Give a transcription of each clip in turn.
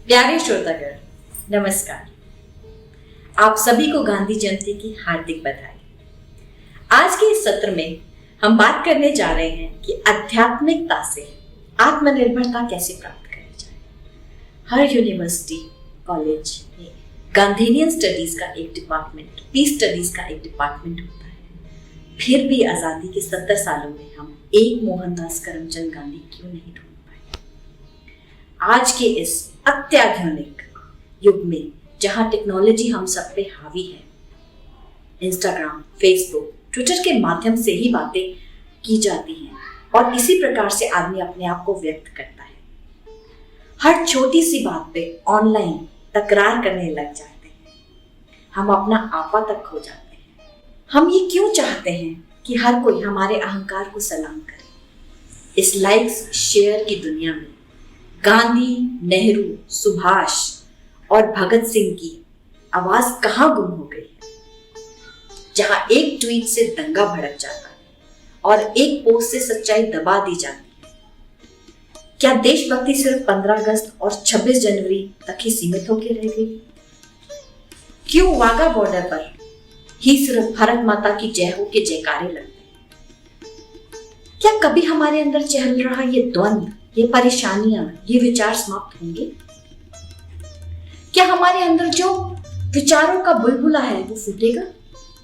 प्यारे श्रोतागण, नमस्कार। आप सभी को गांधी जयंती की हार्दिक बधाई। आज के इस सत्र में हम बात करने जा रहे हैं कि आध्यात्मिकता से आत्मनिर्भरता कैसे प्राप्त करी जाए। हर यूनिवर्सिटी, कॉलेज में गांधीनियन स्टडीज का एक डिपार्टमेंट, पीस स्टडीज का एक डिपार्टमेंट होता है। फिर भी आजादी के 70 सालों में हम एक मोहनदास करमचंद गांधी क्यों नहीं ढूंढ पाए। आज के इस अत्याधुनिक युग में जहां टेक्नोलॉजी हम सब पे हावी है, इंस्टाग्राम, फेसबुक, ट्विटर के माध्यम से ही बातें की जाती हैं और इसी प्रकार से आदमी अपने आप को व्यक्त करता है। हर छोटी सी बात पे ऑनलाइन तकरार करने लग जाते हैं। हम अपना आपा तक खो जाते हैं। हम ये क्यों चाहते हैं कि हर कोई हमारे अहंकार को सलाम करे। इस लाइक्स शेयर की दुनिया में गांधी, नेहरू, सुभाष और भगत सिंह की आवाज कहां गुम हो गई है। जहां एक ट्वीट से दंगा भड़क जाता है और एक पोस्ट से सच्चाई दबा दी जाती है। क्या देशभक्ति सिर्फ 15 अगस्त और 26 जनवरी तक ही सीमित होकर रह गई? क्यों वाघा बॉर्डर पर ही सिर्फ भारत माता की जय हो के जयकारे लगते हैं? क्या कभी हमारे अंदर चल रहा ये द्वंद्व, ये परेशानियां, ये विचार समाप्त होंगे? क्या हमारे अंदर जो विचारों का बुलबुला है वो फूटेगा?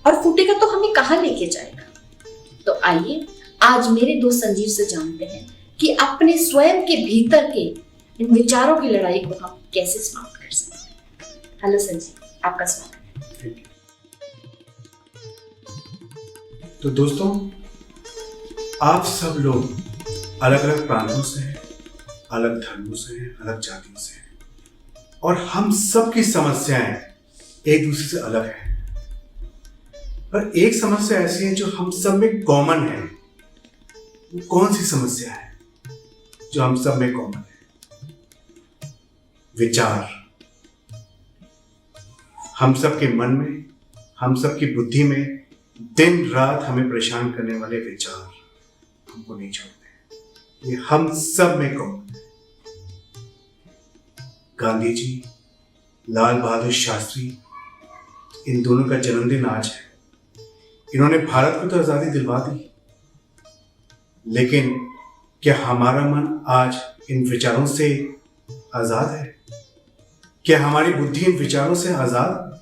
और फूटेगा तो हमें कहां लेके जाएगा? तो आइए आज मेरे दोस्त संजीव से जानते हैं कि अपने स्वयं के भीतर के इन विचारों की लड़ाई को हम कैसे समाप्त कर सकते हैं। हेलो संजीव, आपका स्वागत है। तो दोस्तों, आप सब लोग अलग अलग प्रांतों से हैं, अलग धर्मों से हैं, अलग जातियों से हैं, और हम सब की समस्याएं एक दूसरे से अलग हैं। पर एक समस्या ऐसी है जो हम सब में कॉमन है। वो कौन सी समस्या है जो हम सब में कॉमन है? विचार। हम सब के मन में, हम सब की बुद्धि में दिन रात हमें परेशान करने वाले विचार हमको नहीं छोड़ते। ये हम सब में कॉमन है। गांधी जी, लाल बहादुर शास्त्री, इन दोनों का जन्मदिन आज है। इन्होंने भारत को तो आजादी दिलवा दी, लेकिन क्या हमारा मन आज इन विचारों से आजाद है? क्या हमारी बुद्धि इन विचारों से आजाद?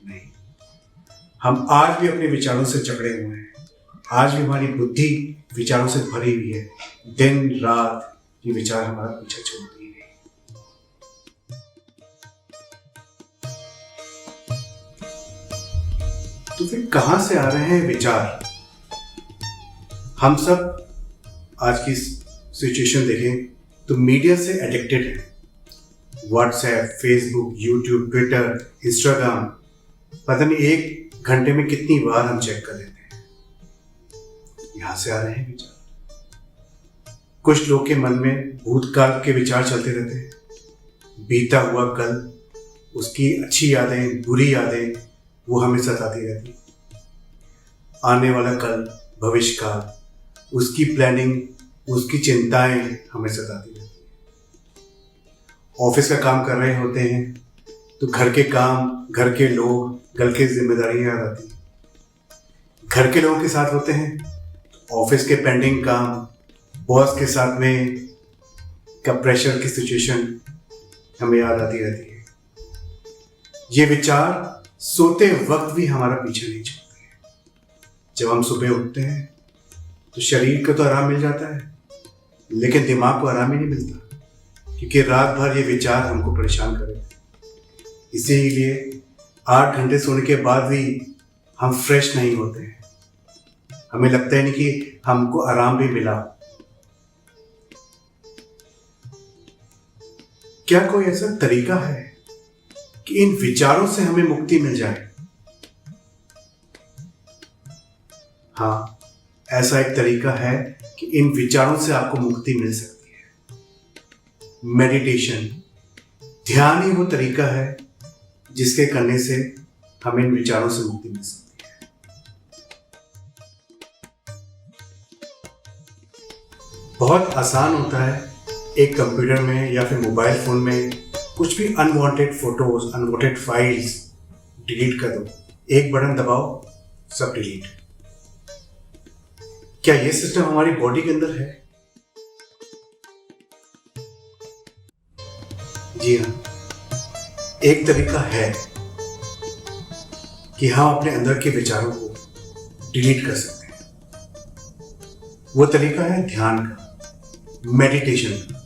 नहीं। हम आज भी अपने विचारों से जकड़े हुए हैं। आज भी हमारी बुद्धि विचारों से भरी हुई है। दिन रात ये विचार हमारा पीछा छोड़ती है। तो फिर कहां से आ रहे हैं विचार? हम सब आज की सिचुएशन देखें तो मीडिया से एडिक्टेड है। WhatsApp, Facebook, YouTube, Twitter, Instagram, पता नहीं एक घंटे में कितनी बार हम चेक कर लेते हैं। यहां से आ रहे हैं विचार। कुछ लोग के मन में भूतकाल के विचार चलते रहते हैं। बीता हुआ कल, उसकी अच्छी यादें, बुरी यादें वो हमें सताती रहती। आने वाला कल, भविष्य काल, उसकी प्लानिंग, उसकी चिंताएं हमें सताती रहती। ऑफिस का काम कर रहे होते हैं तो घर के काम, घर के लोग, घर की जिम्मेदारियां याद आती। घर के लोगों के साथ होते हैं तो ऑफिस के पेंडिंग काम, बॉस के साथ में का प्रेशर की सिचुएशन हमें याद आती रहती है। ये विचार सोते वक्त भी हमारा पीछे नहीं छोड़ते हैं। जब हम सुबह उठते हैं तो शरीर को तो आराम मिल जाता है, लेकिन दिमाग को आराम ही नहीं मिलता, क्योंकि रात भर ये विचार हमको परेशान कर रहे थे। इसीलिए 8 घंटे सोने के बाद भी हम फ्रेश नहीं होते हैं। हमें लगता है नहीं कि हमको आराम भी मिला। क्या कोई ऐसा तरीका है कि इन विचारों से हमें मुक्ति मिल जाए? हाँ, ऐसा एक तरीका है कि इन विचारों से आपको मुक्ति मिल सकती है। मेडिटेशन, ध्यान ही वो तरीका है जिसके करने से हमें इन विचारों से मुक्ति मिल सकती है। बहुत आसान होता है एक कंप्यूटर में या फिर मोबाइल फ़ोन में कुछ भी unwanted photos, unwanted files delete कर दो, एक बटन दबाओ, सब डिलीट। क्या ये सिस्टम हमारी बॉडी के अंदर है? जी हाँ, एक तरीका है कि हम अपने अंदर के विचारों को डिलीट कर सकते हैं। वो तरीका है ध्यान का, मेडिटेशन का।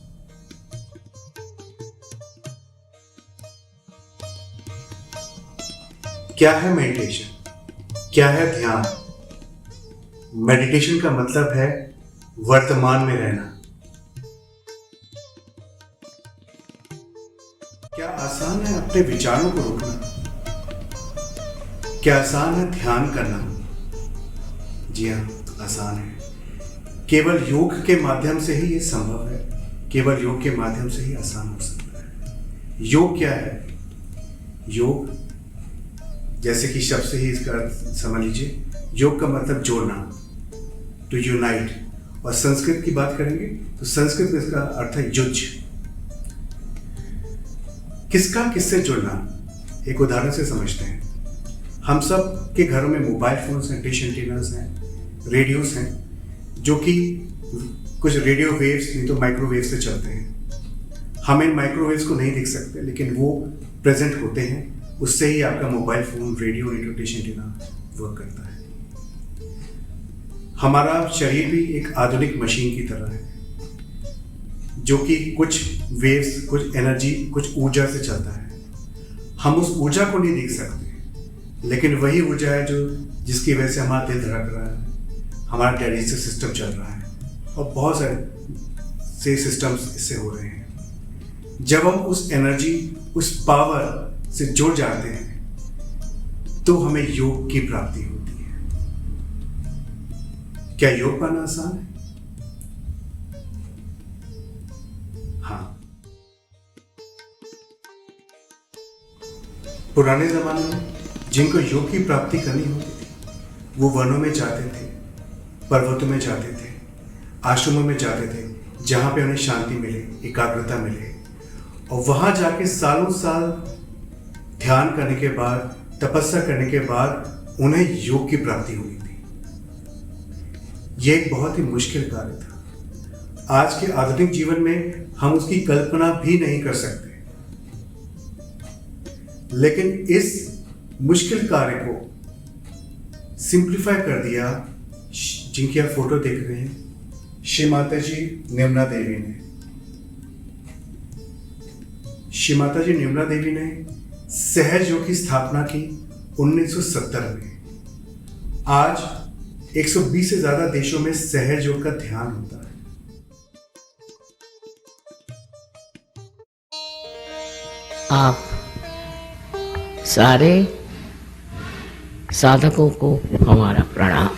क्या है मेडिटेशन? क्या है ध्यान? मेडिटेशन का मतलब है वर्तमान में रहना। क्या आसान है अपने विचारों को रोकना? क्या आसान है ध्यान करना? जी हाँ, आसान है। केवल योग के माध्यम से ही ये संभव है। केवल योग के माध्यम से ही आसान हो सकता है। योग क्या है? योग, जैसे कि शब्द से ही इसका अर्थ समझ लीजिए, योग का मतलब जोड़ना, टू यूनाइट। और संस्कृत की बात करेंगे तो संस्कृत में इसका अर्थ है युज। किसका किससे जुड़ना, एक उदाहरण से समझते हैं। हम सब के घरों में मोबाइल फोन्स हैं, डिश एंटीनास हैं, रेडियोस हैं, जो कि कुछ रेडियो वेव्स नहीं तो माइक्रोवेव से चलते हैं। हम इन माइक्रोवेव्स को नहीं देख सकते, लेकिन वो प्रेजेंट होते हैं। उससे ही आपका mobile phone, radio, dish antenna work करता है। हमारा शरीर भी एक आधुनिक मशीन की तरह है, जो कि कुछ वेव्स, कुछ एनर्जी, कुछ ऊर्जा से चलता है। हम उस ऊर्जा को नहीं देख सकते, लेकिन वही ऊर्जा है जो जिसकी वजह से हमारा दिल धड़क रहा है, हमारा डाइजेस्टिव सिस्टम चल रहा है और बहुत सारे से सिस्टम्स इससे हो रहे हैं। जब हम उस एनर्जी, उस पावर से जुड़ जाते हैं तो हमें योग की प्राप्ति होती है। क्या योग पाना आसान है? हाँ। पुराने जमाने में जिनको योग की प्राप्ति करनी होती थी, वो वनों में जाते थे, पर्वतों में जाते थे, आश्रमों में जाते थे, जहाँ पे उन्हें शांति मिले, एकाग्रता मिले, और वहाँ जाके सालों साल ध्यान करने के बाद, तपस्या करने के बाद उन्हें योग की प्राप्ति हुई थी। ये एक बहुत ही मुश्किल कार्य था। आज के आधुनिक जीवन में हम उसकी कल्पना भी नहीं कर सकते, लेकिन इस मुश्किल कार्य को सिंप्लीफाई कर दिया, जिनकी आप फोटो देख रहे हैं, श्री माता जी निर्मला देवी ने। श्री माता जी निर्मला देवी ने सहज योग की स्थापना की 1970 में। आज 120 से ज्यादा देशों में सहज योग का ध्यान होता है। आप सारे साधकों को हमारा प्रणाम।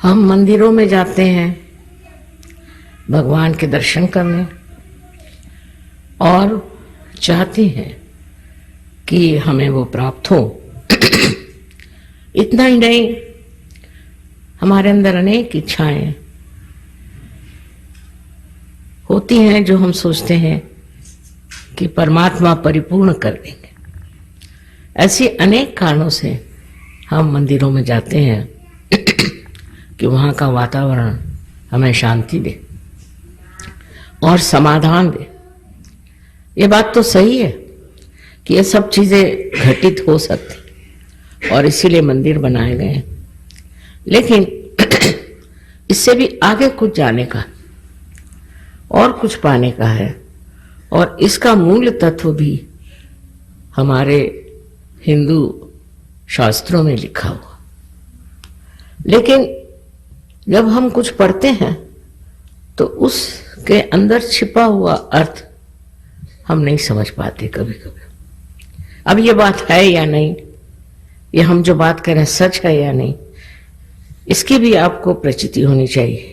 हम मंदिरों में जाते हैं भगवान के दर्शन करने और चाहते हैं कि हमें वो प्राप्त हो। इतना ही नहीं, हमारे अंदर अनेक इच्छाएं होती हैं जो हम सोचते हैं कि परमात्मा परिपूर्ण कर देंगे। ऐसे अनेक कारणों से हम मंदिरों में जाते हैं कि वहाँ का वातावरण हमें शांति दे और समाधान दे। ये बात तो सही है कि ये सब चीज़ें घटित हो सकती और इसीलिए मंदिर बनाए गए हैं, लेकिन इससे भी आगे कुछ जाने का और कुछ पाने का है, और इसका मूल तत्व भी हमारे हिंदू शास्त्रों में लिखा हुआ। लेकिन जब हम कुछ पढ़ते हैं तो उसके अंदर छिपा हुआ अर्थ हम नहीं समझ पाते कभी कभी। अब ये बात है या नहीं, ये हम जो बात कर रहे हैं सच है या नहीं, इसकी भी आपको प्रचिति होनी चाहिए।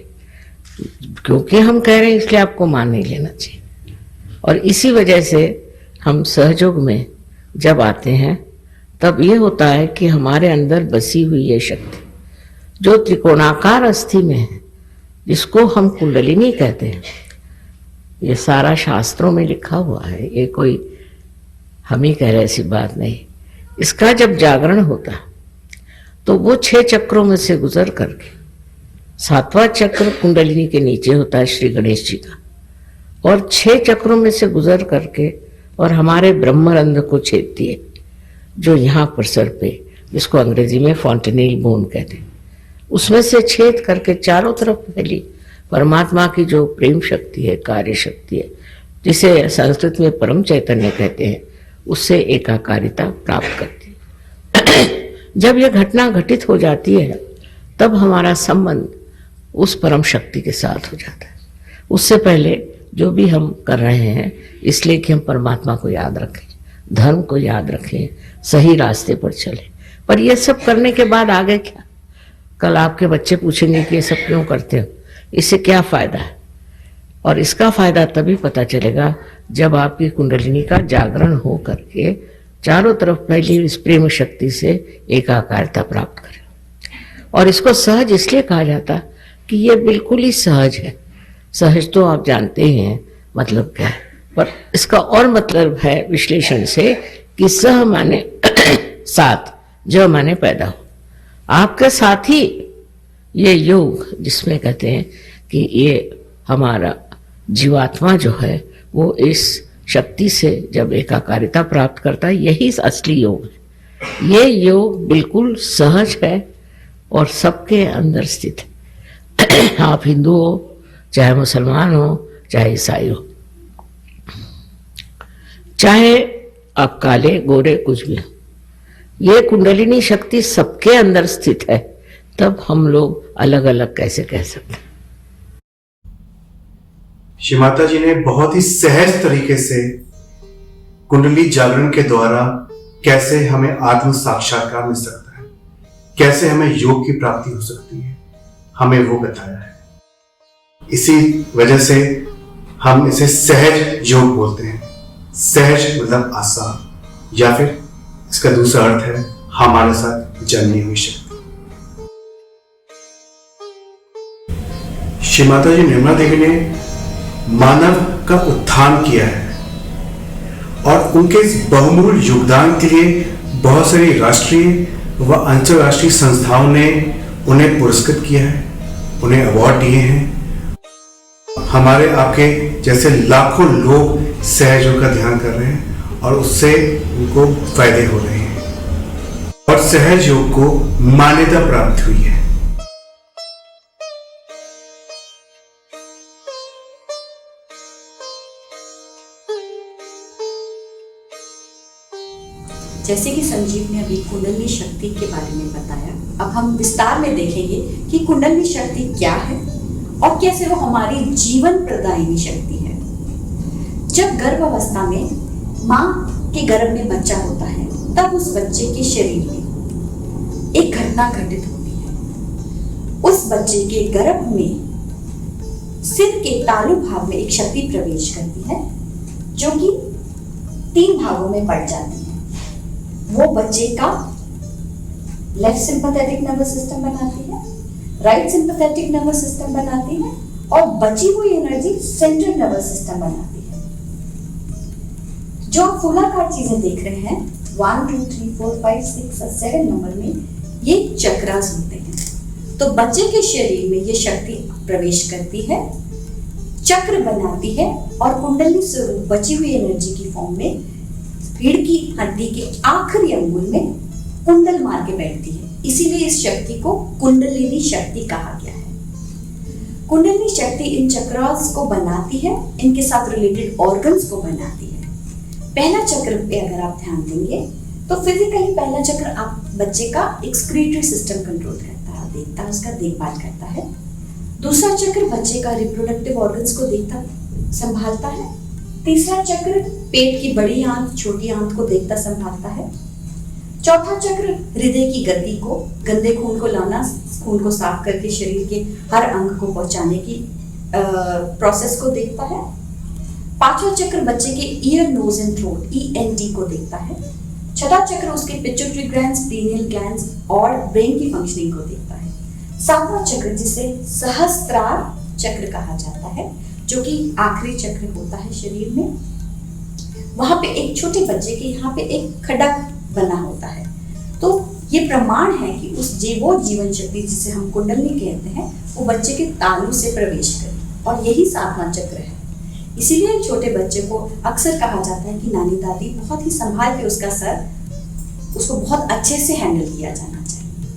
क्योंकि हम कह रहे हैं इसलिए आपको मान नहीं लेना चाहिए। और इसी वजह से हम सहयोग में जब आते हैं तब ये होता है कि हमारे अंदर बसी हुई ये शक्ति जो त्रिकोणाकार अस्थि में है, जिसको हम कुंडलिनी कहते हैं, ये सारा शास्त्रों में लिखा हुआ है, ये कोई हम ही कह रहे ऐसी बात नहीं। इसका जब जागरण होता है तो वो 6 चक्रों में से गुजर करके 7वां चक्र कुंडलिनी के नीचे होता है श्री गणेश जी का, और 6 चक्रों में से गुजर करके और हमारे ब्रह्मरंध्र को छेदती है, जो यहाँ पर सर पे, जिसको अंग्रेजी में फॉन्टेनेल बोन कहते हैं, उसमें से छेद करके चारों तरफ फैली परमात्मा की जो प्रेम शक्ति है, कार्य शक्ति है, जिसे संस्कृत में परम चैतन्य कहते हैं, उससे एकाकारिता प्राप्त करती है। जब यह घटना घटित हो जाती है तब हमारा संबंध उस परम शक्ति के साथ हो जाता है। उससे पहले जो भी हम कर रहे हैं इसलिए कि हम परमात्मा को याद रखें, धर्म को याद रखें, सही रास्ते पर चले। पर ये सब करने के बाद आगे क्या? कल आपके बच्चे पूछेंगे कि ये सब क्यों करते हो, इससे क्या फायदा है? और इसका फायदा तभी पता चलेगा जब आपकी कुंडलिनी का जागरण हो करके चारों तरफ फैली इस प्रेम शक्ति से एकाकारता प्राप्त करें। और इसको सहज इसलिए कहा जाता कि ये बिल्कुल ही सहज है। सहज तो आप जानते ही हैं मतलब क्या है, पर इसका और मतलब है विश्लेषण से कि सह माने साथ, ज माने पैदा हो, आपके साथ ही ये योग, जिसमें कहते हैं कि ये हमारा जीवात्मा जो है वो इस शक्ति से जब एकाकारिता प्राप्त करता है, यही असली योग है। ये योग बिल्कुल सहज है और सबके अंदर स्थित है। आप हिंदू हो, चाहे मुसलमान हो, चाहे ईसाई हो, चाहे आप काले गोरे कुछ भी हो, ये कुंडलिनी शक्ति सबके अंदर स्थित है। तब हम लोग अलग अलग कैसे कह सकते हैं? श्री माता जी ने बहुत ही सहज तरीके से कुंडली जागरण के द्वारा कैसे हमें आत्म साक्षात्कार मिल सकता है, कैसे हमें योग की प्राप्ति हो सकती है, हमें वो बताया है। इसी वजह से हम इसे सहज योग बोलते हैं। सहज मतलब आसान, या फिर इसका दूसरा अर्थ है हमारे साथ जन्मी हुई शक्ति। श्री माता जी निर्मला देवी ने मानव का उत्थान किया है और उनके इस बहुमूल्य योगदान के लिए बहुत सारी राष्ट्रीय व अंतरराष्ट्रीय संस्थाओं ने उन्हें पुरस्कृत किया है, उन्हें अवार्ड दिए हैं। हमारे आपके जैसे लाखों लोग सहज योग का ध्यान कर रहे हैं और उससे उनको फायदे हो रहे हैं और सहज योग को मान्यता प्राप्त हुई है। जैसे कि संजीव ने अभी कुंडलिनी शक्ति के बारे में बताया, अब हम विस्तार में देखेंगे कि कुंडलिनी शक्ति क्या है और कैसे वो हमारी जीवन प्रदायिनी शक्ति है। जब गर्भावस्था में माँ के गर्भ में बच्चा होता है तब उस बच्चे के शरीर में एक घटना घटित होती है। उस बच्चे के गर्भ में सिर के तालु भाग में एक शक्ति प्रवेश करती है जो कि 3 भागों में बढ़ जाती है। वो बच्चे का लेफ्ट सिंपैथेटिक नर्वस सिस्टम बनाती है, राइट सिंपैथेटिक नर्वस सिस्टम बनाती है और बची हुई एनर्जी सेंट्रल नर्वस सिस्टम बनाती है। जो आप फूलाकार चीजें देख रहे हैं 1 2 3 4 5 6 और 7 नंबर में, ये चक्रास होते हैं। तो बच्चे के शरीर में ये शक्ति प्रवेश करती है, चक्र बनाती है और कुंडलिनी स्वरूप बची हुई एनर्जी की फॉर्म में रीढ़ की हड्डी के आखिरी अंगुल में कुंडल मार के बैठती है। इसीलिए इस शक्ति को कुंडलिनी शक्ति कहा गया है। कुंडलिनी शक्ति इन चक्रास को बनाती है, इनके साथ रिलेटेड ऑर्गन्स को बनाती है। पहला चक्र पे अगर आप ध्यान देंगे तो फिजिकली पहला चक्र आप बच्चे का एक्सक्रीटरी सिस्टम कंट्रोल करता है, देखता है, उसका देखभाल करता है। दूसरा चक्र बच्चे का रिप्रोडक्टिव ऑर्गन्स को देखता संभालता है। तीसरा चक्र पेट की बड़ी आंत छोटी आंत को देखता संभालता है। चौथा चक्र हृदय की गति को, गंदे खून को लाना, खून को साफ करके शरीर के हर अंग को पहुंचाने की प्रोसेस को देखता है। पांचवा चक्र बच्चे के ear nose and throat ENT को देखता है। छठा चक्र उसके पिट्यूटरी ग्लैंड्स, पीनियल ग्लैंड्स और ब्रेन की फंक्शनिंग को देखता है। सातवां चक्र जिसे सहस्त्रार चक्र कहा जाता है, जो कि आखिरी चक्र होता है शरीर में, वहां पे एक छोटे बच्चे के यहाँ पे एक खडक बना होता है। तो ये प्रमाण है कि वो जीवन शक्ति जिसे हम कुंडलनी कहते हैं, वो बच्चे के तालू से प्रवेश करे, और यही सातवां चक्र है। इसीलिए छोटे बच्चे को अक्सर कहा जाता है कि नानी दादी बहुत ही संभाल के उसको बहुत अच्छे से हैंडल किया जाना चाहिए।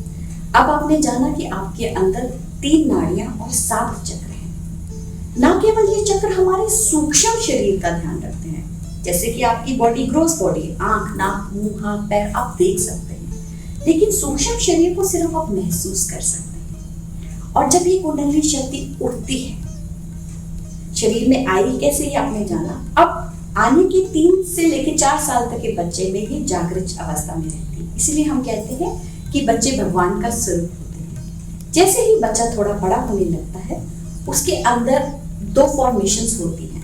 अब आपने जाना कि आपके अंदर 3 नाड़ियां और 7 चक्र हैं। ना केवल ये चक्र हमारे सूक्ष्म शरीर का ध्यान रखते हैं, जैसे कि आपकी बॉडी, ग्रोस बॉडी, आंख, नाक, मुंह, हाथ, पैर आप देख सकते हैं, लेकिन सूक्ष्म शरीर को सिर्फ आप महसूस कर सकते हैं। और जब ये कुंडली शक्ति उठती है, शरीर में आई कैसे, ये आपने जाना। अब आने के 3 से लेकर 4 साल तक के बच्चे में ही जागृत अवस्था में रहती है। इसलिए हम कहते हैं कि बच्चे भगवान का स्वरूप होते हैं। जैसे ही बच्चा थोड़ा बड़ा होने लगता है, उसके अंदर 2 फॉर्मेशंस होती हैं,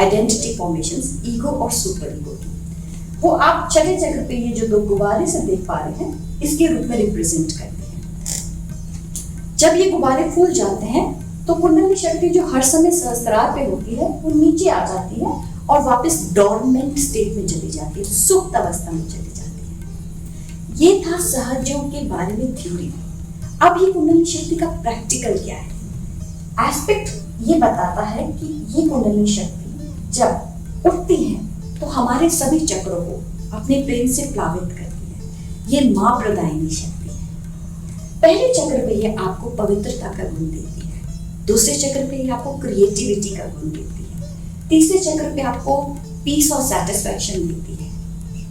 आइडेंटिटी फॉर्मेशंस, ईगो और सुपर ईगो की। वो आप छठे चक्र पे ये जो 2 गुब्बारे से देख पा रहे हैं, इसके रूप में रिप्रेजेंट करते हैं। जब ये गुब्बारे फूल जाते हैं तो कुंडली शक्ति जो हर समय सहस्त्रार पे होती है, वो नीचे आ जाती है और वापस डॉर्मेंट स्टेट में चली जाती है, सुप्त अवस्था में चली जाती है। ये था सहजयोग के बारे में थ्योरी। अब ये कुंडली शक्ति का प्रैक्टिकल क्या है? एस्पेक्ट ये बताता है कि ये कुंडली शक्ति जब उठती है तो हमारे सभी चक्रों को अपने प्रेम से प्लावित करती है। ये माँ प्रदायिनी शक्ति है। पहले चक्र पे ये आपको पवित्रता का गुण देती है, दूसरे चक्र पे ये आपको क्रिएटिविटी का गुण देती है, तीसरे चक्र पे आपको पीस और सेटिस्फैक्शन देती है,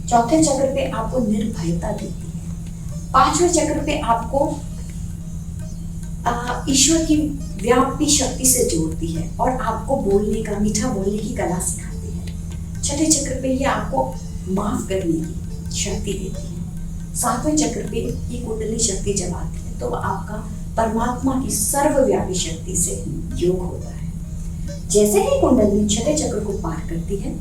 चौथे चक्र पे आपको निर्भयता देती है, पांचवें चक्र पे आपको ईश्वर की व्यापी शक्ति से जोड़ती है और आपको बोलने का, मीठा बोलने की कला सिखाती है। छठे चक्र पे ये आपको माफ करने की शक्ति देती है। सातवें चक्र पे ये कुंडली शक्ति जब आती है तो आपका परमात्मा की सर्वव्यापी शक्ति से योग होता है। जैसे ही कुंडली छठे चक्र को पार करती है,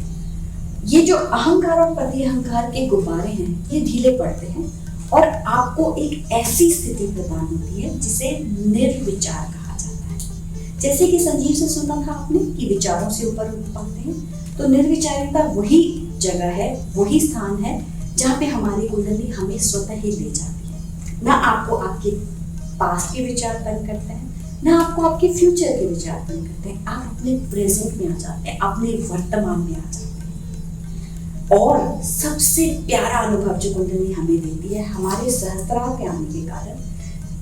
ये जो अहंकार और प्रति अहंकार के गुब्बारे हैं, ये ढीले पड़ते हैं और आपको एक ऐसी स्थिति प्रदान होती है जिसे निर्विचार कहा जाता है। जैसे कि संजीव से सुना था आपने कि विचारों से ऊपर उठ पाते हैं, तो निर्विचारिता वही जगह है, वही स्थान है जहाँ पे हमारी कुंडली हमें स्वतः ही ले जाती है। ना आपको आपके पास्ट के विचार तंग करते हैं, ना आपको आपके फ्यूचर के विचार तंग करते हैं। आप अपने प्रेजेंट में आ जाते हैं, अपने वर्तमान में आ जाते हैं। और सबसे प्यारा अनुभव जो कुंडली हमें देती है, हमारे सहस्त्रार के आने के कारण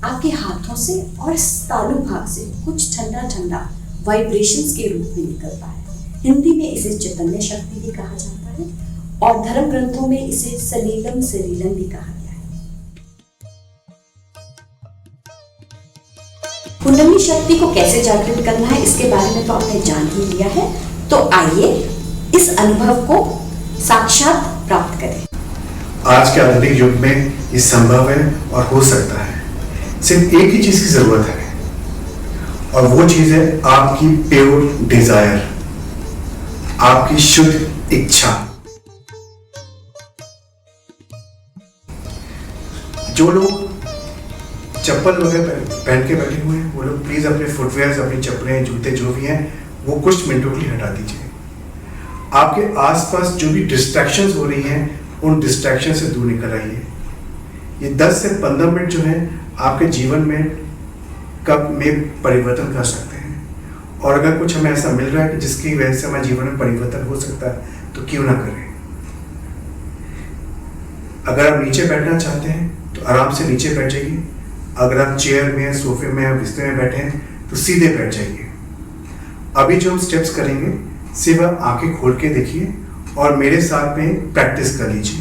आपके हाथों से और तालु भाग से कुछ ठंडा ठंडा वाइब्रेशंस के रूप में निकलता है। हिंदी में इसे चैतन्य शक्ति भी कहा जाता है और धर्म ग्रंथों में इसे सलीलम सलीलम भी कहा गया है। कुंडली शक्ति को कैसे जागृत करना है, इसके बारे में तो आपने जान ही लिया है। तो आइए इस अनुभव को साक्षात प्राप्त करें। आज के आधुनिक युग में ये संभव है और हो सकता है। सिर्फ एक ही चीज की जरूरत है और वो चीज है आपकी प्योर डिजायर, आपकी शुद्ध इच्छा। जो लोग चप्पल वगैरह पहन के बैठे हुए हैं, वो लोग प्लीज अपने फुटवेयर, अपनी चप्पलें, जूते जो भी हैं, वो कुछ मिनटों के लिए हटा दीजिए। आपके आसपास जो भी डिस्ट्रैक्शंस हो रही हैं, उन डिस्ट्रैक्शन से दूर निकल आइए। ये 10 से 15 मिनट जो है आपके जीवन में कब में परिवर्तन कर सकते हैं। और अगर कुछ हमें ऐसा मिल रहा है कि जिसकी वजह से हमारे जीवन में परिवर्तन हो सकता है, तो क्यों ना करें। अगर आप नीचे बैठना चाहते हैं तो आराम से नीचे बैठ जाइए। अगर आप चेयर में, सोफे में या बिस्तर में बैठे हैं तो सीधे बैठ जाइए। अभी जो हम स्टेप्स करेंगे, सिर्फ आप आंखें खोल के देखिए और मेरे साथ में प्रैक्टिस कर लीजिए।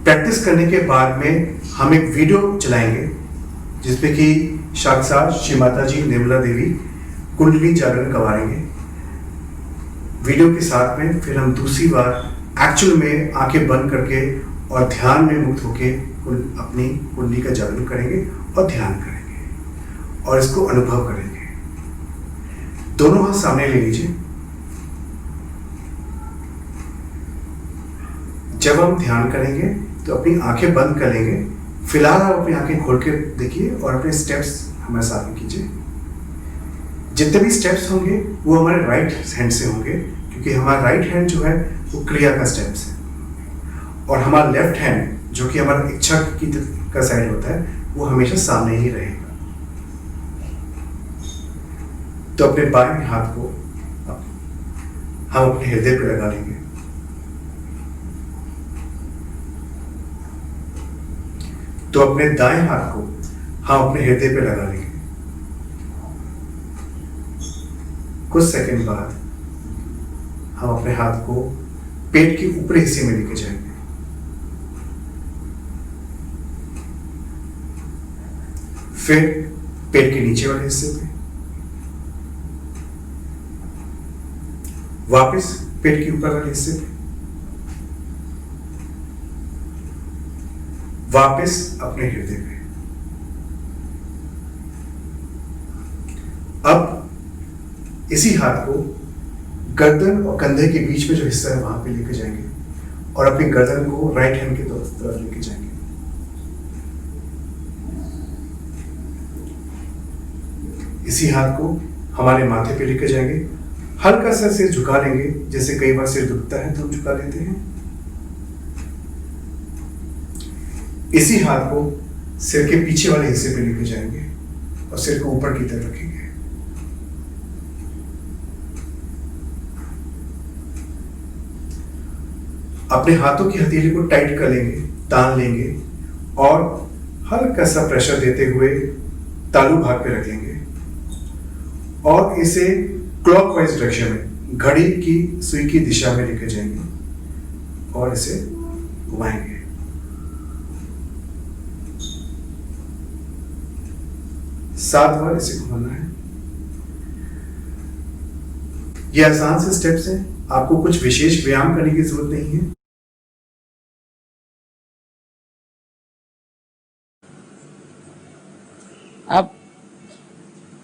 प्रैक्टिस करने के बाद में हम एक वीडियो चलाएंगे जिसमें कि साक्षात श्री माता जी निर्मला देवी कुंडली जागरण करवाएंगे। वीडियो के साथ में फिर हम दूसरी बार एक्चुअल में आंखें बंद करके और ध्यान में मुक्त होके अपनी कुंडली का जागरण करेंगे और ध्यान करेंगे और इसको अनुभव करेंगे। दोनों हाथ सामने ले लीजिए। जब हम ध्यान करेंगे तो अपनी आंखें बंद कर लेंगे। फिलहाल आप अपनी आंखें खोल के देखिए और अपने स्टेप्स हमारे साथ में कीजिए। जितने भी स्टेप्स होंगे वो हमारे राइट हैंड से होंगे, क्योंकि हमारा राइट हैंड जो है वो क्रिया का स्टेप्स है, और हमारा लेफ्ट हैंड जो कि हमारा इच्छा का साइड होता है वो हमेशा सामने ही रहेगा। तो अपने बाएं हाथ को हम अपने हृदय पे लगा लेंगे। तो अपने दाएं हाथ को हम अपने हृदय पे लगा लेंगे। कुछ सेकंड बाद हम अपने हाथ को पेट के ऊपरी हिस्से में लेके जाएंगे। फिर पेट के नीचे वाले हिस्से पे, वापस पेट के ऊपर वाले हिस्से पे, वापस अपने हृदय पे। अब इसी हाथ को गर्दन और कंधे के बीच में जो हिस्सा है वहां पे लेके जाएंगे और अपनी गर्दन को राइट हैंड की तरफ लेके जाएंगे। इसी हाथ को हमारे माथे पे लेके जाएंगे। हल्का सा सिर झुका लेंगे, जैसे कई बार सिर दुखता है तो हम झुका लेते हैं। इसी हाथ को सिर के पीछे वाले हिस्से पे लेके जाएंगे और सिर को ऊपर की तरफ रखेंगे। अपने हाथों की हथेली को टाइट कर लेंगे, तान लेंगे और हल्का सा प्रेशर देते हुए तालू भाग पे रख लेंगे और इसे क्लॉकवाइज डायरेक्शन में घड़ी की सुई की दिशा में लेकर जाएंगे और इसे घुमाएंगे। सात बार इसे घुमाना है। ये आसान से स्टेप्स हैं, आपको कुछ विशेष व्यायाम करने की जरूरत नहीं है। अब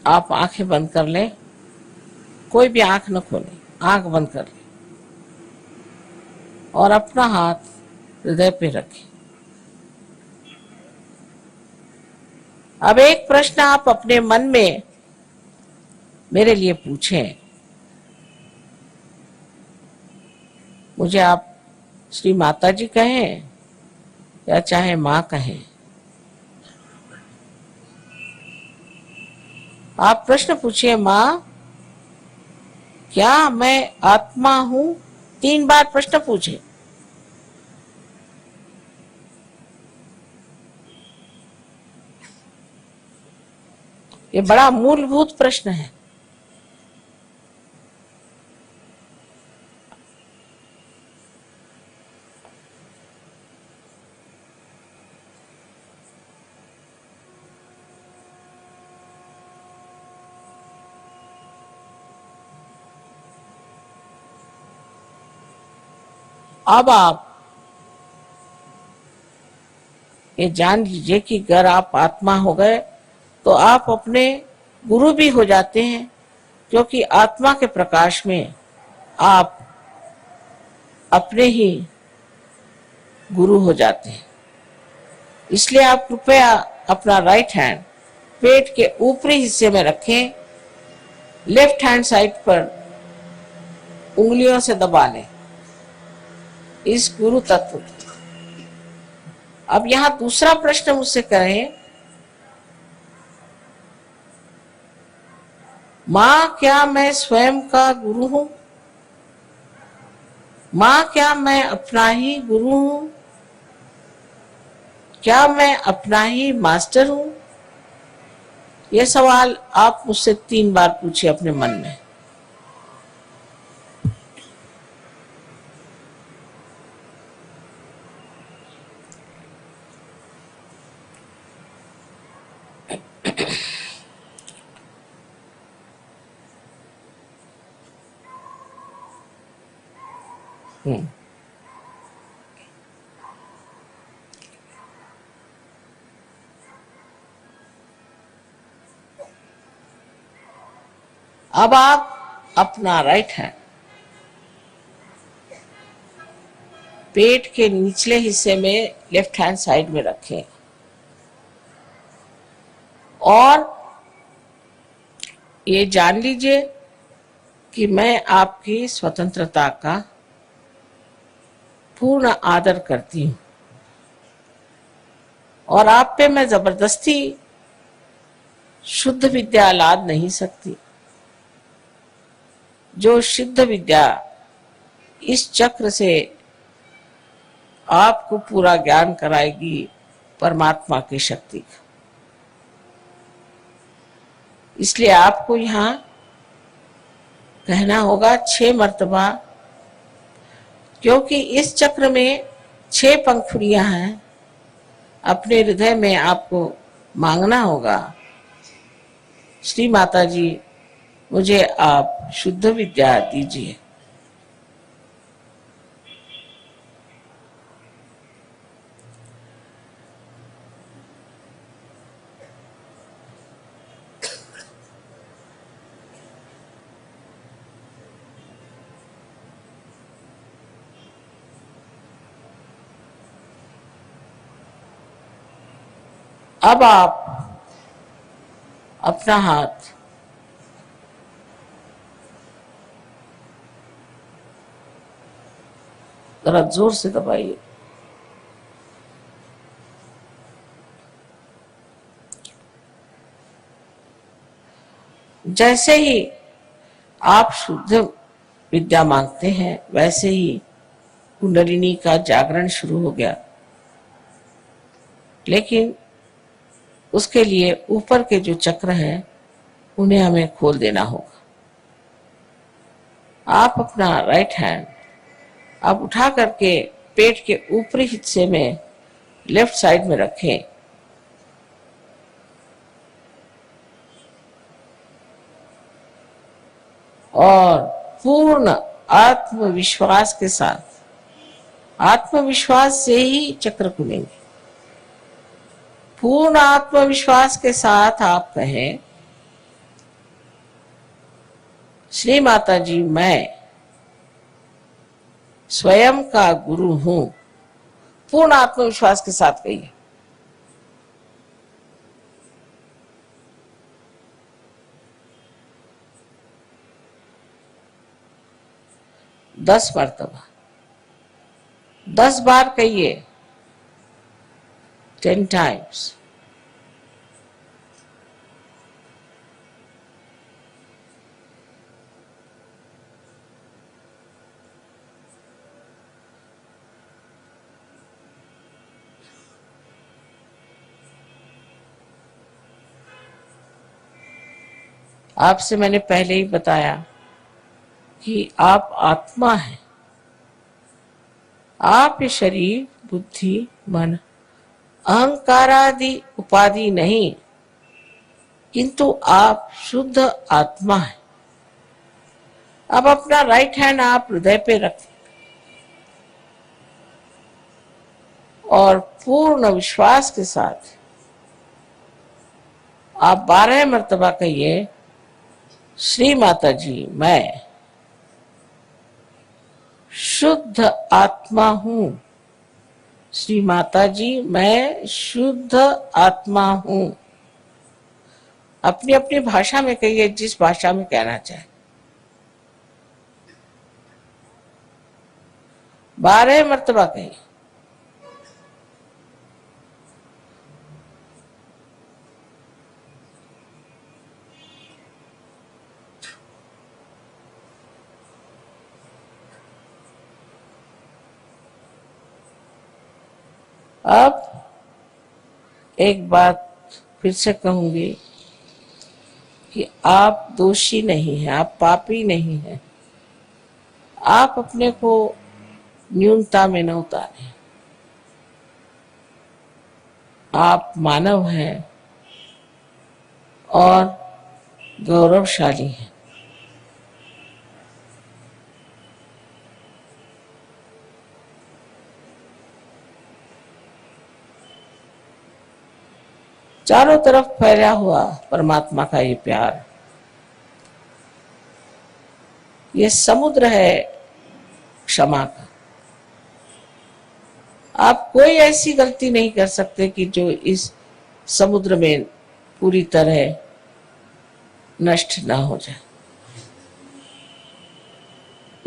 आप आंखें बंद कर लें, कोई भी आंख न खोलें, आंख बंद कर लें और अपना हाथ हृदय पे रखें। अब एक प्रश्न आप अपने मन में मेरे लिए पूछें। मुझे आप श्री माता जी कहें या चाहे मां कहें, आप प्रश्न पूछिए, मां क्या मैं आत्मा हूं? 3 बार प्रश्न पूछे। ये बड़ा मूलभूत प्रश्न है। अब आप ये जान लीजिए कि अगर आप आत्मा हो गए तो आप अपने गुरु भी हो जाते हैं, क्योंकि आत्मा के प्रकाश में आप अपने ही गुरु हो जाते हैं। इसलिए आप कृपया अपना राइट हैंड पेट के ऊपरी हिस्से में रखें, लेफ्ट हैंड साइड पर उंगलियों से दबा लें इस गुरु तत्व को। अब यहां दूसरा प्रश्न मुझसे करें, मां क्या मैं स्वयं का गुरु हूं? मां क्या मैं अपना ही गुरु हूं? क्या मैं अपना ही मास्टर हूं? यह सवाल आप मुझसे 3 बार पूछिए अपने मन में। अब आप अपना राइट हैंड पेट के निचले हिस्से में लेफ्ट हैंड साइड में रखें और ये जान लीजिए कि मैं आपकी स्वतंत्रता का पूर्ण आदर करती हूं और आप पे मैं जबरदस्ती शुद्ध विद्या लाद नहीं सकती। जो शुद्ध विद्या इस चक्र से आपको पूरा ज्ञान कराएगी परमात्मा की शक्ति का। इसलिए आपको यहां कहना होगा 6 मर्तबा, क्योंकि इस चक्र में 6 पंखुड़ियां हैं। अपने हृदय में आपको मांगना होगा, श्री माता जी मुझे आप शुद्ध विद्या दीजिए। अब आप अपना हाथ जरा जोर से दबाइए। जैसे ही आप शुद्ध विद्या मांगते हैं वैसे ही कुंडलिनी का जागरण शुरू हो गया। लेकिन उसके लिए ऊपर के जो चक्र हैं उन्हें हमें खोल देना होगा। आप अपना राइट हैंड आप उठा करके पेट के ऊपरी हिस्से में लेफ्ट साइड में रखें और पूर्ण आत्मविश्वास के साथ, आत्मविश्वास से ही चक्र खुलेंगे। पूर्ण आत्मविश्वास के साथ आप कहें, श्री माता जी मैं स्वयं का गुरु हूं। पूर्ण आत्मविश्वास के साथ कहिए। दस मर्तबा 10 बार कहिए, 10 times। आपसे मैंने पहले ही बताया कि आप आत्मा हैं। आप ये शरीर, बुद्धि, मन, अहंकार आदि उपाधि नहीं, किंतु आप शुद्ध आत्मा हैं। अब अपना राइट हैंड आप हृदय पे रखें और पूर्ण विश्वास के साथ आप 12 मर्तबा कहिए, श्री माता जी मैं शुद्ध आत्मा हूं। श्री माता जी मैं शुद्ध आत्मा हूं। अपनी अपनी भाषा में कहिए, जिस भाषा में कहना चाहे। 12 मर्तबा कहिए। अब एक बात फिर से कहूंगी कि आप दोषी नहीं हैं, आप पापी नहीं हैं। आप अपने को न्यूनता में न उतारें। आप मानव हैं और गौरवशाली हैं। चारों तरफ फैला हुआ परमात्मा का ये प्यार, ये समुद्र है क्षमा का। आप कोई ऐसी गलती नहीं कर सकते कि जो इस समुद्र में पूरी तरह नष्ट ना हो जाए।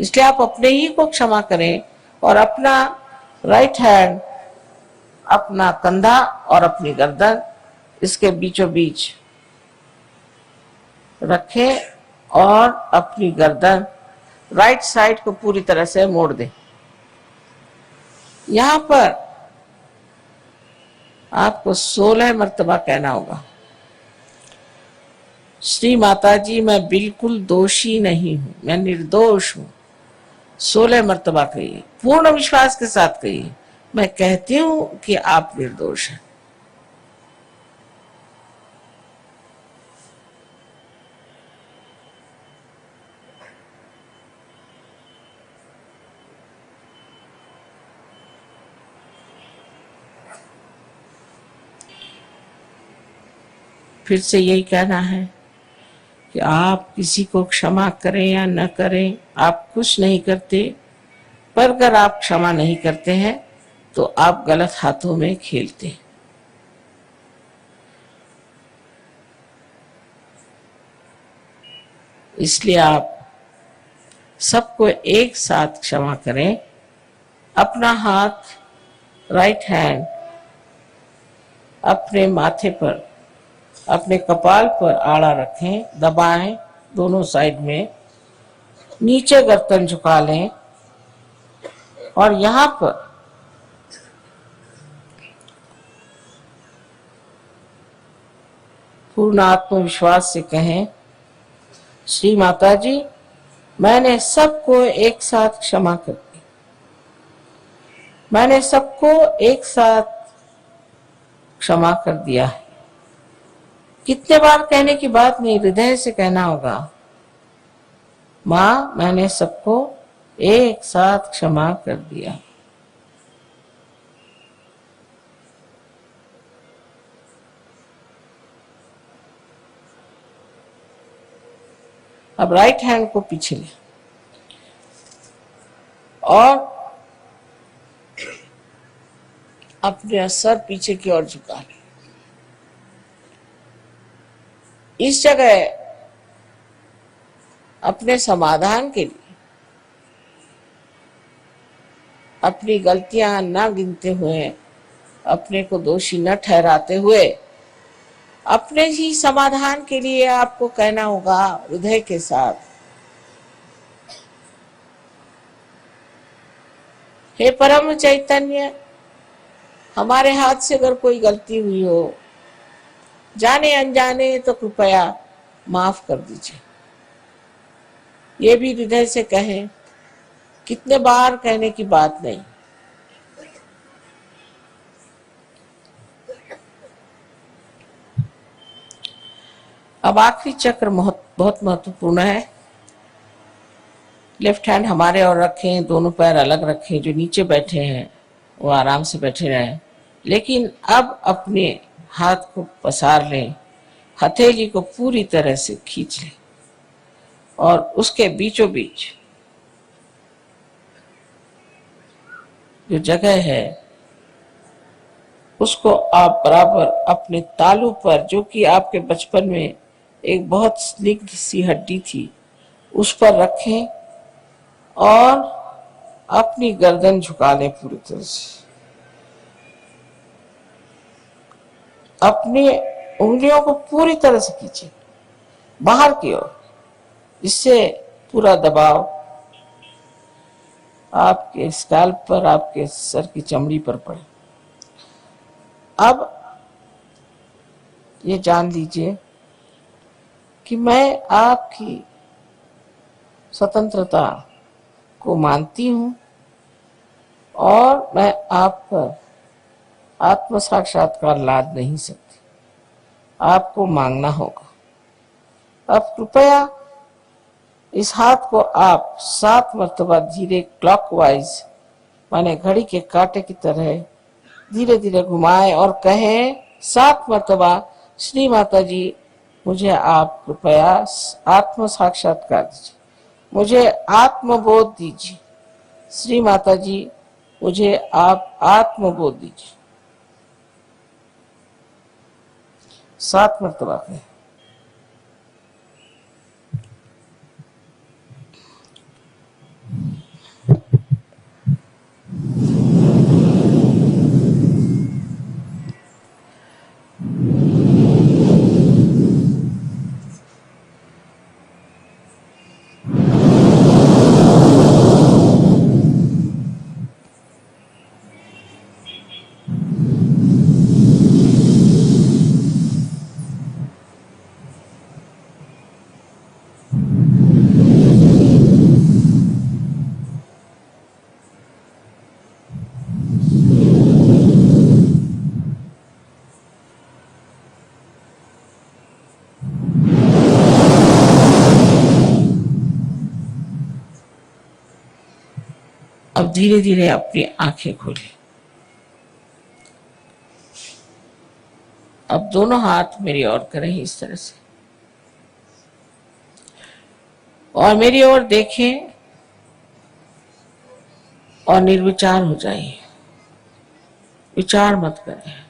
इसलिए आप अपने ही को क्षमा करें और अपना राइट हैंड, अपना कंधा और अपनी गर्दन इसके बीचों बीच रखें और अपनी गर्दन राइट साइड को पूरी तरह से मोड़ दें। यहां पर आपको 16 मर्तबा कहना होगा, श्री माता जी मैं बिल्कुल दोषी नहीं हूं, मैं निर्दोष हूं। 16 मर्तबा कहिए, पूर्ण विश्वास के साथ कहिए, मैं कहती हूं कि आप निर्दोष हैं। फिर से यही कहना है कि आप किसी को क्षमा करें या न करें, आप कुछ नहीं करते, पर अगर आप क्षमा नहीं करते हैं तो आप गलत हाथों में खेलते हैं। इसलिए आप सबको एक साथ क्षमा करें। अपना हाथ, राइट हैंड अपने माथे पर, अपने कपाल पर आड़ा रखें, दबाएं दोनों साइड में, नीचे गर्दन झुका लें और यहां पर पूर्ण आत्मविश्वास से कहें, श्री माता जी मैंने सबको एक साथ क्षमा कर दी, मैंने सबको एक साथ क्षमा कर दिया है। कितने बार कहने की बात नहीं, हृदय से कहना होगा, मां मैंने सबको एक साथ क्षमा कर दिया। अब राइट हैंड को पीछे ले और अपने सर पीछे की ओर झुका ले। इस जगह अपने समाधान के लिए, अपनी गलतियां न गिनते हुए, अपने को दोषी न ठहराते हुए, अपने ही समाधान के लिए आपको कहना होगा हृदय के साथ, हे परम चैतन्य, हमारे हाथ से अगर कोई गलती हुई हो, जाने अनजाने, तो कृपया माफ कर दीजिए। ये भी हृदय से कहें, कितने बार कहने की बात नहीं। अब आखिरी चक्र बहुत महत्वपूर्ण है। लेफ्ट हैंड हमारे और रखें, दोनों पैर अलग रखें, जो नीचे बैठे हैं वो आराम से बैठे रहें। लेकिन अब अपने हाथ को पसार लें, हथेली को पूरी तरह से खींच लें और उसके बीचों बीच जो जगह है उसको आप बराबर अपने तालू पर, जो कि आपके बचपन में एक बहुत स्निग्ध सी हड्डी थी, उस पर रखें और अपनी गर्दन झुका लें पूरी तरह से। अपनी उंगलियों को पूरी तरह से खींचें बाहर की ओर, इससे पूरा दबाव आपके स्कैल्प पर, आपके सर की चमड़ी पर पड़े। अब ये जान लीजिए कि मैं आपकी स्वतंत्रता को मानती हूं और मैं आप पर आत्म साक्षात्कार लाद नहीं सकती, आपको मांगना होगा। अब कृपया इस हाथ को आप 7 मर्तबा धीरे क्लॉकवाइज, माने घड़ी के कांटे की तरह धीरे धीरे घुमाएं और कहें 7 मर्तबा, श्री माता जी मुझे आप कृपया आत्म साक्षात्कार दीजिए, मुझे आत्मबोध दीजिए। श्री माता जी मुझे आप आत्मबोध दीजिए। 7 मरतबा कहें। अब धीरे धीरे अपनी आंखें खोलें। अब दोनों हाथ मेरी ओर करें इस तरह से, और मेरी ओर देखें और निर्विचार हो जाइए। विचार मत करें।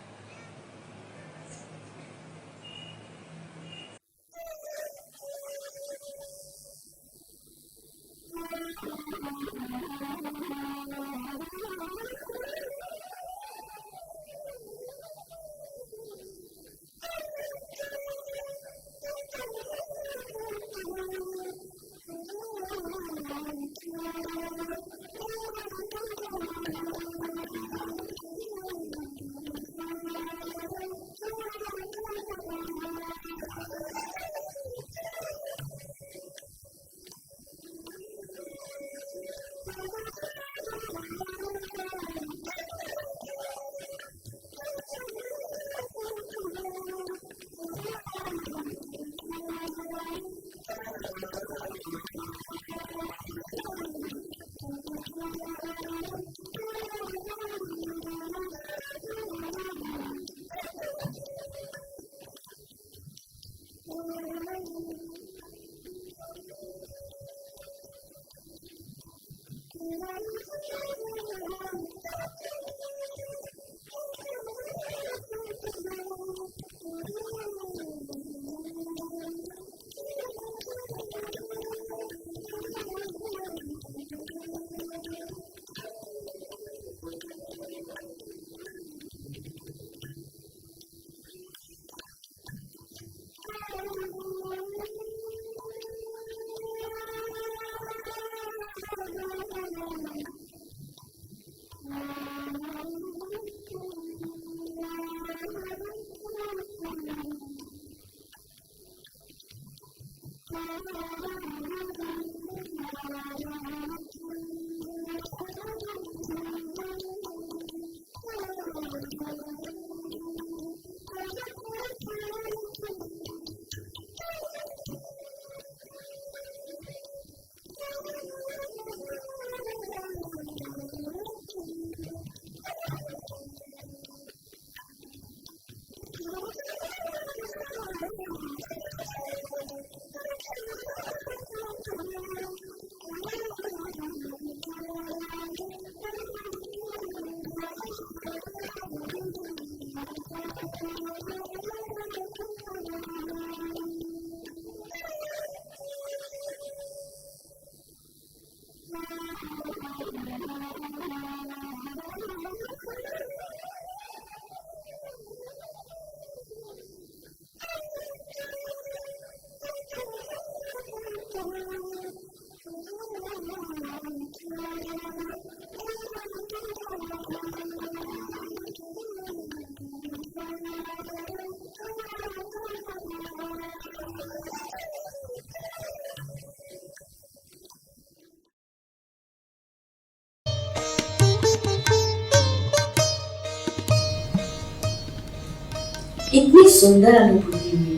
इतनी सुंदर अनुभूति हुई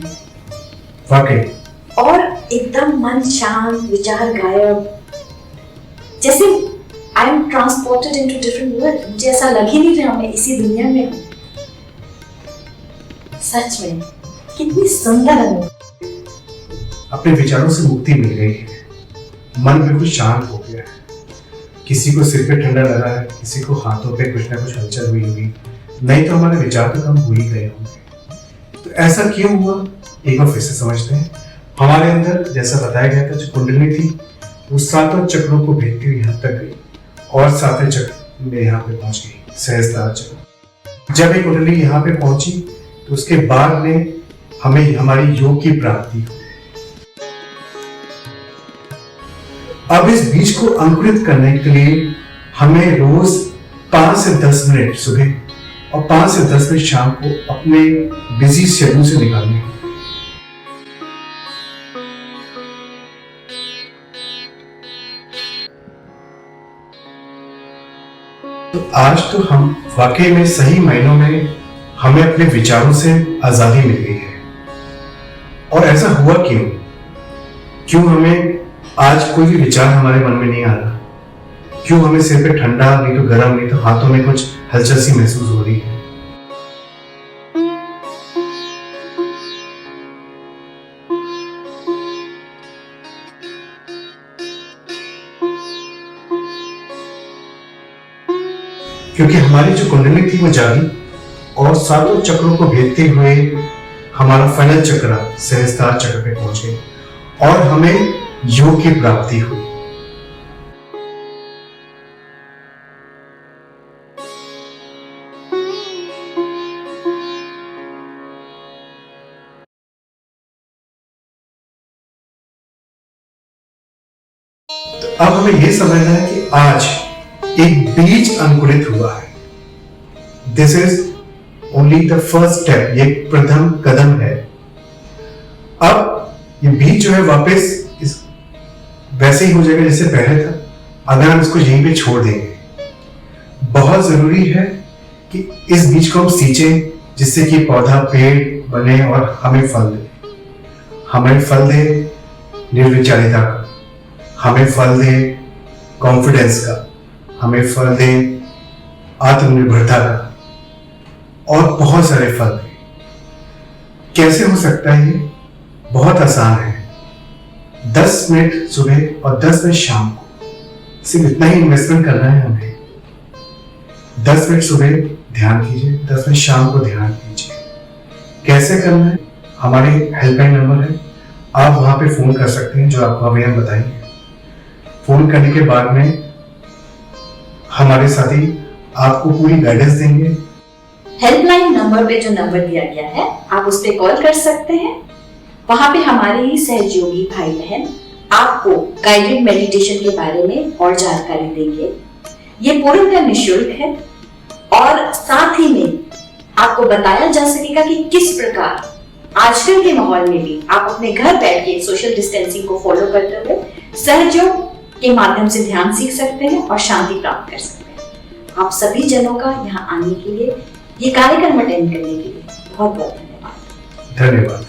वाकई। और एकदम मन शांत, विचार गायब, जैसे I am transported into different world. मुझे ऐसा लग ही नहीं रहा मैं इसी दुनिया में हूँ। सच में कितनी सुंदर अनुभूति। अपने विचारों से मुक्ति मिल गई है, मन बिल्कुल शांत हो गया है। किसी को सिर पे ठंडा लगा है, किसी को हाथों पे कुछ ना कुछ हलचल हुई होगी, नहीं तो हमारे विचार तो कम हो ही गए होंगे। तो ऐसा क्यों हुआ, एक बार फिर से समझते हैं। हमारे अंदर जैसा बताया गया था, जो कुंडली थी वो 7 चक्रों को भेदती हुई यहाँ तक गई और 7वें चक्र में यहाँ पे पहुंच गई, सहस्त्रार चक्र। जब ये कुंडली यहाँ पे पहुंची तो उसके बाद में हमें हमारी योग की प्राप्ति हुई। अब इस बीज को अंकुरित करने के लिए हमें रोज 5 से 10 मिनट सुबह और 5 से 10 मिनट शाम को अपने बिजी शेड्यूल से निकालने हैं। तो आज तो हम वाकई में सही मायनों में हमें अपने विचारों से आजादी मिल गई है। और ऐसा हुआ क्यों हमें आज कोई भी विचार हमारे मन में नहीं आ रहा? क्यों हमें सिर पे ठंडा, नहीं तो गर्म, नहीं तो हाथों में कुछ हलचल सी महसूस हो रही है? क्योंकि हमारी जो कुंडली थी वो जागी और 7 चक्रों को भेदते हुए हमारा फाइनल चक्र सहस्त्रार चक्र पे पहुंच गए और हमें योग की प्राप्ति हुई। तो अब हमें यह समझना है कि आज एक बीज अंकुरित हुआ है। This is only the first step, ये प्रथम कदम है। अब ये बीज जो है वापस इस वैसे ही हो जाएगा जैसे पहले था, अगर हम इसको यहीं पे छोड़ देंगे। बहुत जरूरी है कि इस बीज को हम सींचें, जिससे कि पौधा पेड़ बने और हमें फल दे। हमें फल दे निर्विचारिता का, हमें फल दे कॉन्फिडेंस का, हमें फल दे आत्मनिर्भरता का और बहुत सारे फल दे। कैसे हो सकता है ये? बहुत आसान है। 10 मिनट सुबह और 10 मिनट शाम को, सिर्फ इतना ही इन्वेस्टमेंट करना है हमें। 10 मिनट सुबह ध्यान कीजिए, 10 मिनट शाम को ध्यान कीजिए। कैसे करना है? हमारे हेल्पलाइन नंबर है, आप वहां पे फोन कर सकते हैं, जो आपको अभी हम बताएंगे। फोन करने के बाद में हमारे साथी आपको पूरी गाइडेंस देंगे। हेल्पलाइन नंबर पे जो नंबर दिया गया है, आप उस पर कॉल कर सकते हैं। वहां पे हमारे ही सहयोगी भाई बहन आपको गाइडेड मेडिटेशन के बारे में और जानकारी देंगे। ये पूर्णतः निःशुल्क है और साथ ही में आपको बताया जा सकेगा कि किस प्रकार आजकल के माहौल में भी आप अपने घर बैठ के सोशल डिस्टेंसिंग को फॉलो करते हुए सहयोग के माध्यम से ध्यान सीख सकते हैं और शांति प्राप्त कर सकते हैं। आप सभी जनों का यहाँ आने के लिए, ये कार्यक्रम अटेंड करने के लिए बहुत बहुत धन्यवाद। धन्यवाद।